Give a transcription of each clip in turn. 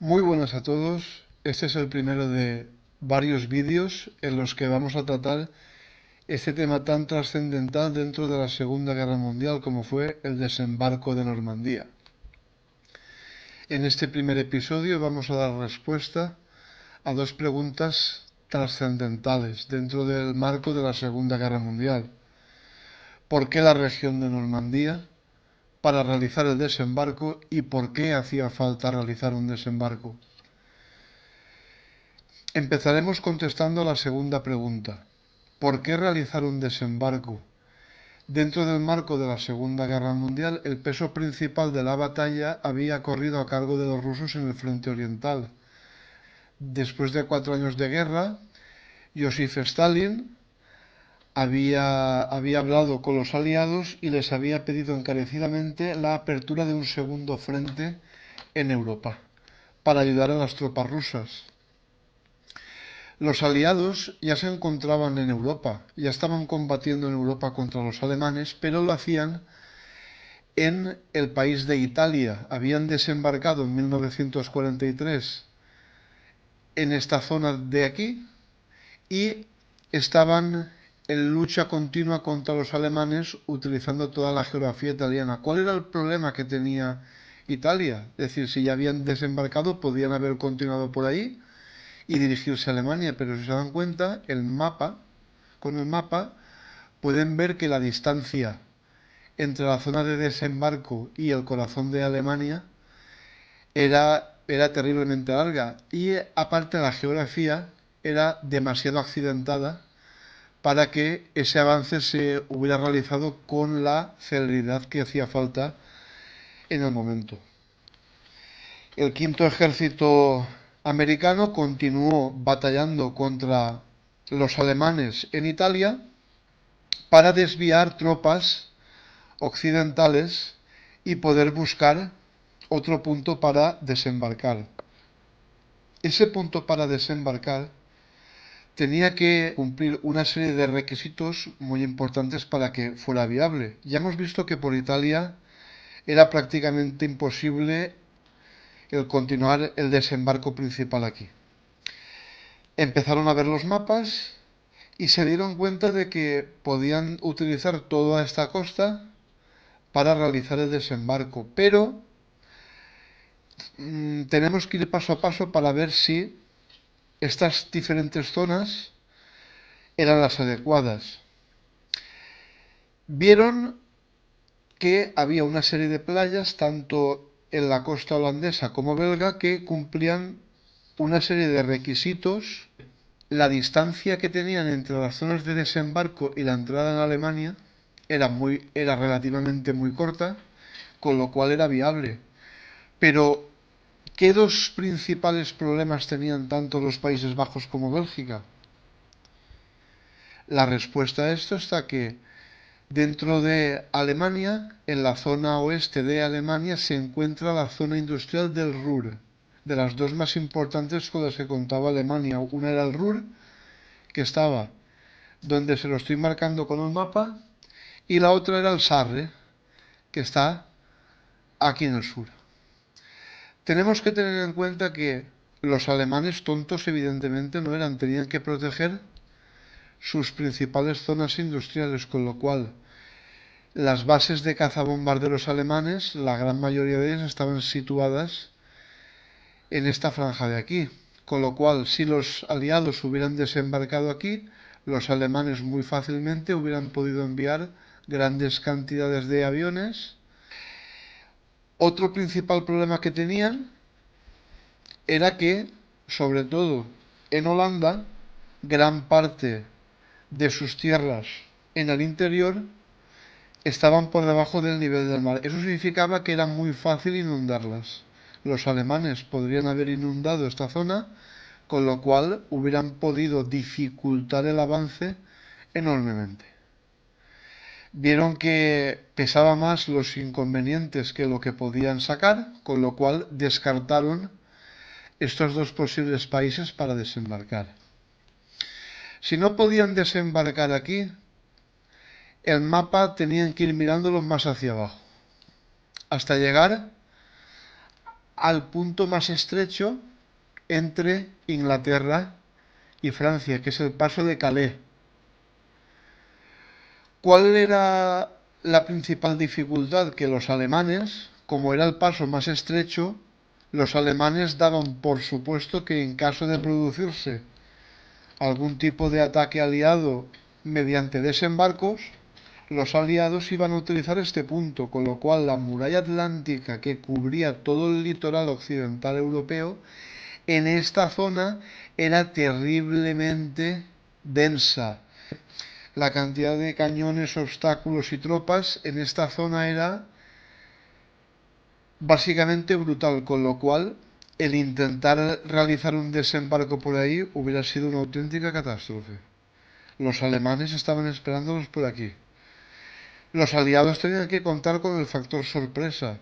Muy buenas a todos. Este es el primero de varios vídeos en los que vamos a tratar este tema tan trascendental dentro de la Segunda Guerra Mundial como fue el desembarco de Normandía. En este primer episodio vamos a dar respuesta a dos preguntas trascendentales dentro del marco de la Segunda Guerra Mundial. ¿Por qué la región de Normandía para realizar el desembarco y por qué hacía falta realizar un desembarco? Empezaremos contestando a la segunda pregunta. ¿Por qué realizar un desembarco? Dentro del marco de la Segunda Guerra Mundial, el peso principal de la batalla había corrido a cargo de los rusos en el frente oriental. Después de 4 años de guerra, Joseph Stalin había hablado con los aliados y les había pedido encarecidamente la apertura de un segundo frente en Europa para ayudar a las tropas rusas. Los aliados ya se encontraban en Europa, ya estaban combatiendo en Europa contra los alemanes, pero lo hacían en el país de Italia. Habían desembarcado en 1943 en esta zona de aquí y estaban en lucha continua contra los alemanes utilizando toda la geografía italiana. ¿Cuál era el problema que tenía Italia? Es decir, si ya habían desembarcado, podían haber continuado por ahí y dirigirse a Alemania, pero si se dan cuenta, con el mapa, pueden ver que la distancia entre la zona de desembarco y el corazón de Alemania era terriblemente larga y aparte la geografía era demasiado accidentada para que ese avance se hubiera realizado con la celeridad que hacía falta en el momento. El quinto ejército americano continuó batallando contra los alemanes en Italia para desviar tropas occidentales y poder buscar otro punto para desembarcar. Ese punto para desembarcar tenía que cumplir una serie de requisitos muy importantes para que fuera viable. Ya hemos visto que por Italia era prácticamente imposible el continuar el desembarco principal aquí. Empezaron a ver los mapas y se dieron cuenta de que podían utilizar toda esta costa para realizar el desembarco, pero tenemos que ir paso a paso para ver si estas diferentes zonas eran las adecuadas. Vieron que había una serie de playas, tanto en la costa holandesa como belga, que cumplían una serie de requisitos. La distancia que tenían entre las zonas de desembarco y la entrada en Alemania era relativamente muy corta, con lo cual era viable. Pero, ¿qué dos principales problemas tenían tanto los Países Bajos como Bélgica? La respuesta a esto está que dentro de Alemania, en la zona oeste de Alemania, se encuentra la zona industrial del Ruhr, de las dos más importantes con las que contaba Alemania. Una era el Ruhr, que estaba donde se lo estoy marcando con un mapa, y la otra era el Sarre, que está aquí en el sur. Tenemos que tener en cuenta que los alemanes tontos evidentemente no eran, tenían que proteger sus principales zonas industriales, con lo cual las bases de cazabombarderos alemanes, la gran mayoría de ellas estaban situadas en esta franja de aquí, con lo cual si los aliados hubieran desembarcado aquí, los alemanes muy fácilmente hubieran podido enviar grandes cantidades de aviones. Otro principal problema que tenían era que, sobre todo en Holanda, gran parte de sus tierras en el interior estaban por debajo del nivel del mar. Eso significaba que era muy fácil inundarlas. Los alemanes podrían haber inundado esta zona, con lo cual hubieran podido dificultar el avance enormemente. Vieron que pesaba más los inconvenientes que lo que podían sacar, con lo cual descartaron estos dos posibles países para desembarcar. Si no podían desembarcar aquí, el mapa tenían que ir mirándolo más hacia abajo, hasta llegar al punto más estrecho entre Inglaterra y Francia, que es el paso de Calais. ¿Cuál era la principal dificultad? Que los alemanes, como era el paso más estrecho, los alemanes daban por supuesto que en caso de producirse algún tipo de ataque aliado mediante desembarcos, los aliados iban a utilizar este punto, con lo cual la muralla atlántica que cubría todo el litoral occidental europeo, en esta zona era terriblemente densa. La cantidad de cañones, obstáculos y tropas en esta zona era básicamente brutal, con lo cual el intentar realizar un desembarco por ahí hubiera sido una auténtica catástrofe. Los alemanes estaban esperándolos por aquí. Los aliados tenían que contar con el factor sorpresa.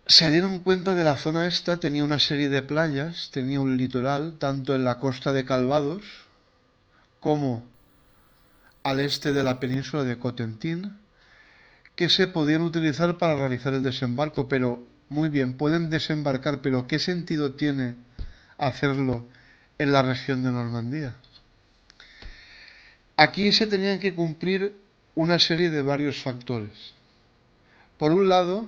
Se dieron cuenta que la zona esta tenía una serie de playas, tenía un litoral, tanto en la costa de Calvados como al este de la península de Cotentin, que se podían utilizar para realizar el desembarco. Pero, muy bien, pueden desembarcar, pero ¿qué sentido tiene hacerlo en la región de Normandía? Aquí se tenían que cumplir una serie de varios factores. Por un lado,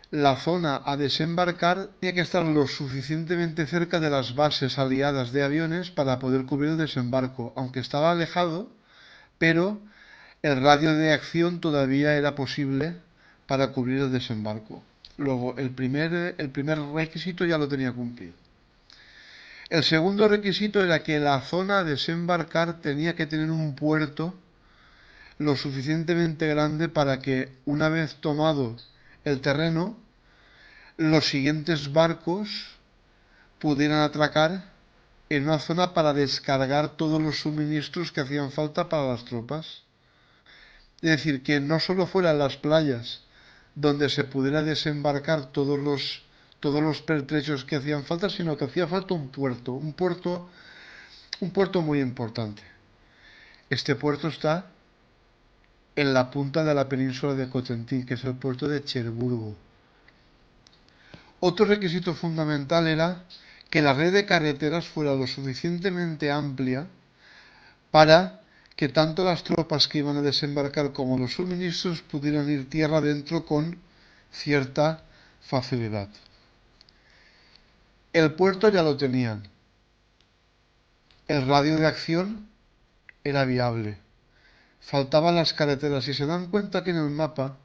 la zona a desembarcar tenía que estar lo suficientemente cerca de las bases aliadas de aviones para poder cubrir el desembarco, aunque estaba alejado, pero el radio de acción todavía era posible para cubrir el desembarco. Luego, el primer requisito ya lo tenía cumplido. El segundo requisito era que la zona a desembarcar tenía que tener un puerto lo suficientemente grande para que, una vez tomado el terreno, los siguientes barcos pudieran atracar en una zona para descargar todos los suministros que hacían falta para las tropas. Es decir, que no solo fueran las playas donde se pudiera desembarcar todos los pertrechos que hacían falta, sino que hacía falta un puerto muy importante. Este puerto está en la punta de la península de Cotentin, que es el puerto de Cherburgo. Otro requisito fundamental era que la red de carreteras fuera lo suficientemente amplia para que tanto las tropas que iban a desembarcar como los suministros pudieran ir tierra adentro con cierta facilidad. El puerto ya lo tenían. El radio de acción era viable. Faltaban las carreteras. Si se dan cuenta que en el mapa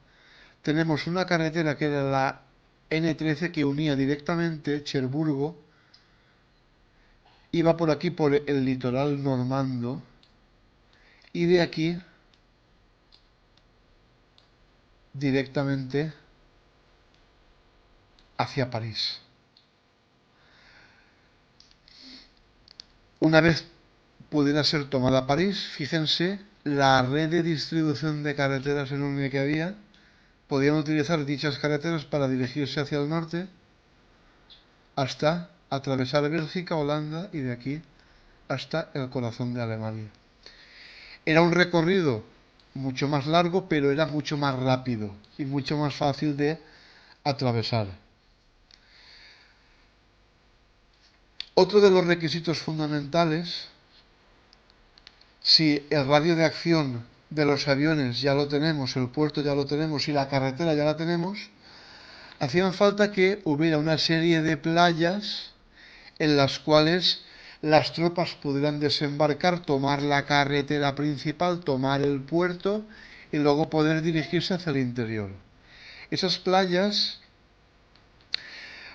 tenemos una carretera que era la N13 que unía directamente Cherburgo, iba por aquí por el litoral normando y de aquí directamente hacia París. Una vez pudiera ser tomada París, fíjense la red de distribución de carreteras enorme que había. Podían utilizar dichas carreteras para dirigirse hacia el norte hasta atravesar Bélgica, Holanda y de aquí hasta el corazón de Alemania. Era un recorrido mucho más largo, pero era mucho más rápido y mucho más fácil de atravesar. Otro de los requisitos fundamentales, si el radio de acción de los aviones ya lo tenemos, el puerto ya lo tenemos y la carretera ya la tenemos, hacían falta que hubiera una serie de playas en las cuales las tropas pudieran desembarcar, tomar la carretera principal, tomar el puerto y luego poder dirigirse hacia el interior. Esas playas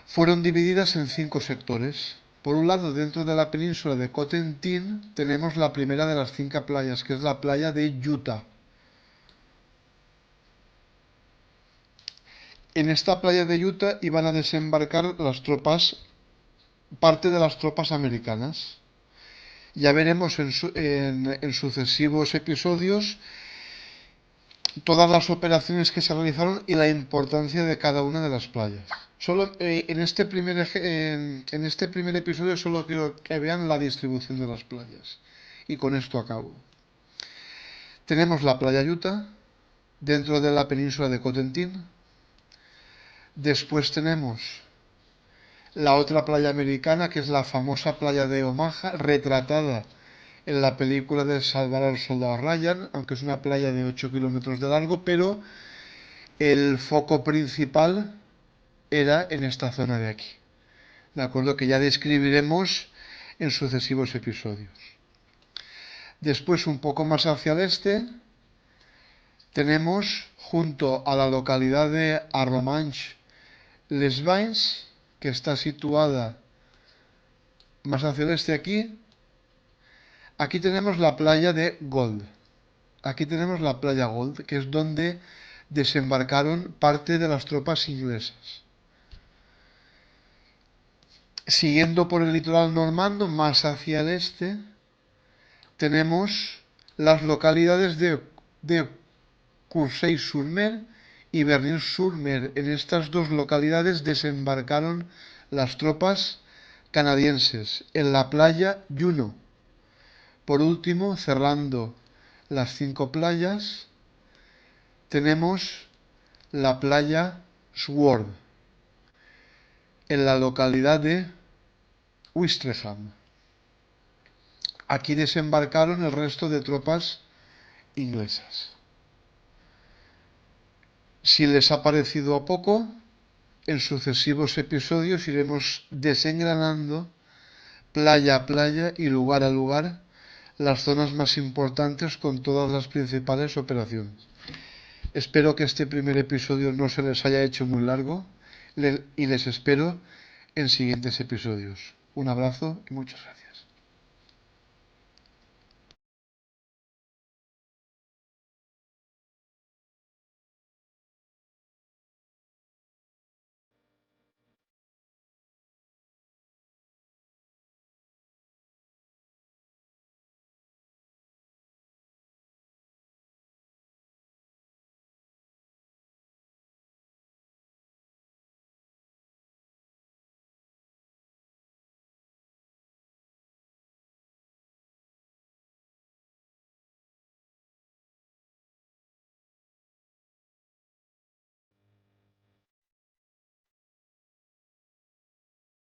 fueron divididas en 5 sectores. Por un lado, dentro de la península de Cotentin, tenemos la primera de las 5 playas, que es la playa de Utah. En esta playa de Utah iban a desembarcar parte de las tropas americanas. Ya veremos en sucesivos episodios todas las operaciones que se realizaron y la importancia de cada una de las playas. Solo en este primer episodio solo quiero que vean la distribución de las playas. Y con esto acabo. Tenemos la playa Utah, dentro de la península de Cotentin. Después tenemos la otra playa americana, que es la famosa playa de Omaha, retratada en la película de Salvar al Soldado Ryan, aunque es una playa de 8 kilómetros de largo, pero el foco principal era en esta zona de aquí. De acuerdo, que ya describiremos en sucesivos episodios. Después, un poco más hacia el este, tenemos junto a la localidad de Arromanches-les-Bains, que está situada más hacia el este aquí. Aquí tenemos la playa de Gold. Aquí tenemos la playa Gold, que es donde desembarcaron parte de las tropas inglesas. Siguiendo por el litoral normando, más hacia el este, tenemos las localidades de Courseulles-sur-Mer y Bernils-sur-Mer. En estas dos localidades desembarcaron las tropas canadienses en la playa Juno. Por último, cerrando las 5 playas, tenemos la playa Sword en la localidad de Ouistreham. Aquí desembarcaron el resto de tropas inglesas. Si les ha parecido a poco, en sucesivos episodios iremos desengranando playa a playa y lugar a lugar las zonas más importantes con todas las principales operaciones. Espero que este primer episodio no se les haya hecho muy largo y les espero en siguientes episodios. Un abrazo y muchas gracias.